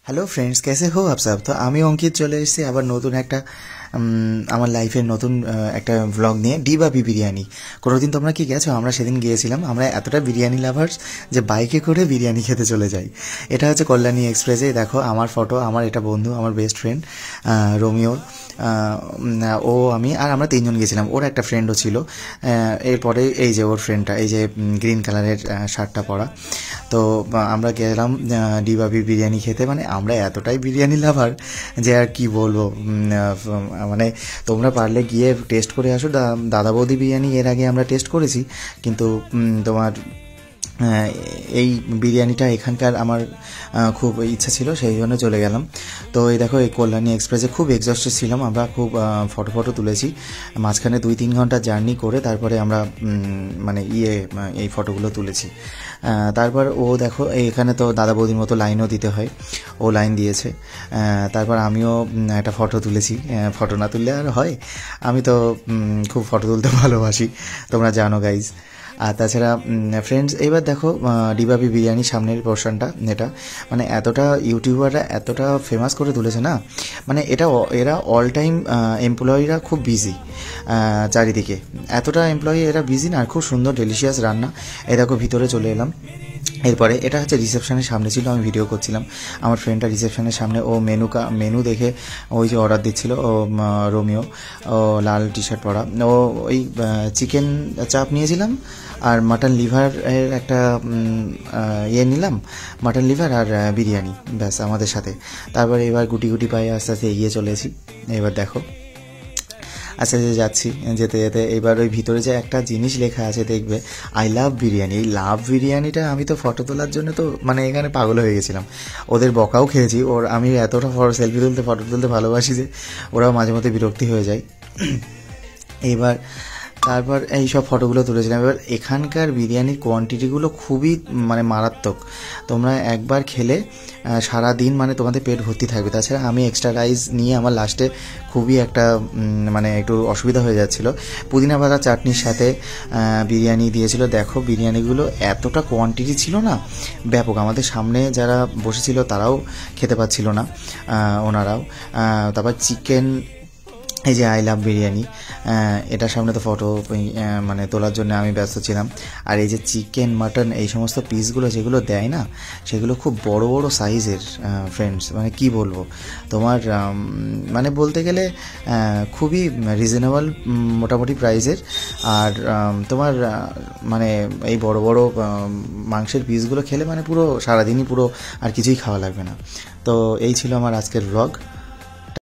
Hello friends, कैसे हो आप सब। तो আমি অঙ্কিত চলে এসেছি আবার নতুন একটা আমার লাইফের নতুন একটা ব্লগ নিয়ে। ডিবাবি বিরিয়ানি কোনোদিন তোমরা কি গেছো? আমরা সেদিন গিয়েছিলাম। আমরা এতটা বিরিয়ানি লাভার্স যে বাইকে করে বিরিয়ানি খেতে চলে যাই। এটা হচ্ছে কল্যাণী এক্সপ্রেসে। দেখো আমার ফটো, আমার এটা বন্ধু, আমার বেস্ট ফ্রেন্ড রোমিও, ও আমি আর আমরা তিনজন গেছিলাম। ওর একটা ফ্রেন্ডও ছিল। এরপরে এই যে ওর ফ্রেন্ডটা, এই যে গ্রিন কালারের শার্টটা পরা। তো আমরা গেলাম ডিবাবি বিরিয়ানি খেতে। মানে আমরা এতটাই বিরিয়ানি লাভার যে আর কি বলবো। মানে তোমরা পারলে গিয়ে টেস্ট করে আসো। দাদা বৌদি বিরিয়ানি এর আগে আমরা টেস্ট করেছি, কিন্তু তোমার এই বিরিয়ানিটা এখানকার আমার খুব ইচ্ছা ছিল, সেই জন্য চলে গেলাম। তো এই দেখো, এই কল্যাণী এক্সপ্রেসে খুব এক্সস্টেড ছিলাম আমরা, খুব ফটো তুলেছি। মাঝখানে 2-3 ঘন্টা জার্নি করে তারপরে আমরা মানে এই ফটোগুলো তুলেছি। তারপর ও দেখো এখানে তো দাদা বৌদির মতো লাইনও দিতে হয়, ও লাইন দিয়েছে। তারপর আমিও একটা ফটো তুলেছি। ফটো না তুললে আর হয়, আমি তো খুব ফটো তুলতে ভালোবাসি, তোমরা জানো গাইজ। আর তাছাড়া ফ্রেন্ডস, এবার দেখো ডিবাবি বিরিয়ানির সামনের পোর্শনটা, এটা মানে এতটা ইউটিউবাররা এতটা ফেমাস করে তুলেছে না, মানে এরা অল টাইম এমপ্লয়িরা খুব বিজি চারিদিকে, এতটা এমপ্লয়ি এরা বিজি না, আর খুব সুন্দর ডেলিশিয়াস রান্না। এই দেখো ভিতরে চলে এলাম। এরপরে এটা হচ্ছে রিসেপশনের সামনে ছিল, আমি ভিডিও করছিলাম। আমার ফ্রেন্ডটা রিসেপশনের সামনে, ও মেনু দেখে ওই যে অর্ডার দিচ্ছিল, ও রোমিও, ও লাল টি শার্ট পরা। ও ওই চিকেন চাপ নিয়েছিলাম আর মাটন লিভারের একটা নিলাম, মাটন লিভার আর বিরিয়ানি, ব্যাস আমাদের সাথে। তারপরে এবার গুটি গুটি পায়ে আস্তে আস্তে এগিয়ে চলেছি। এবার দেখো আস্তে আস্তে যাচ্ছি, যেতে যেতে এবার ওই ভিতরে যে একটা জিনিস লেখা আছে দেখবে, আই লাভ বিরিয়ানি। এই লাভ বিরিয়ানিটা আমি তো ফটো তোলার জন্য তো মানে এখানে পাগল হয়ে গেছিলাম। ওদের বকাও খেয়েছি, আমি এতটা সেলফি তুলতে ফটো তুলতে ভালোবাসি যে ওরাও মাঝে মধ্যে বিরক্তি হয়ে যায়। এবার তারপর এই সব ফটোগুলো তুলেছিলাম। এবার এখানকার বিরিয়ানির কোয়ান্টিটিগুলো খুবই মানে মারাত্মক। তোমরা একবার খেলে সারা দিন মানে তোমাদের পেট ভর্তি থাকবে। তাছাড়া আমি এক্সট্রা রাইস নিয়ে আমার লাস্টে খুবই একটা মানে একটু অসুবিধা হয়ে যাচ্ছিলো। পুদিনা পাতা চাটনির সাথে বিরিয়ানি দিয়েছিল। দেখো বিরিয়ানিগুলো এতটা কোয়ান্টিটি ছিল না, ব্যাপক। আমাদের সামনে যারা বসেছিল তারাও খেতে পাচ্ছিল না, ওনারাও। তারপর চিকেন, এই যে আই লাভ বিরিয়ানি, এটার সামনে তো ফটো মানে তোলার জন্য আমি ব্যস্ত ছিলাম। আর এই যে চিকেন মাটন এই সমস্ত পিসগুলো যেগুলো দেয় না, সেগুলো খুব বড় বড় সাইজের ফ্রেন্ডস, মানে কি বলবো তোমার, মানে বলতে গেলে খুবই রিজনেবল মোটামুটি প্রাইসের। আর তোমার মানে এই বড় বড় মাংসের পিসগুলো খেলে মানে পুরো সারাদিনই পুরো আর কিছুই খাওয়া লাগবে না। তো এই ছিল আমার আজকের ব্লগ।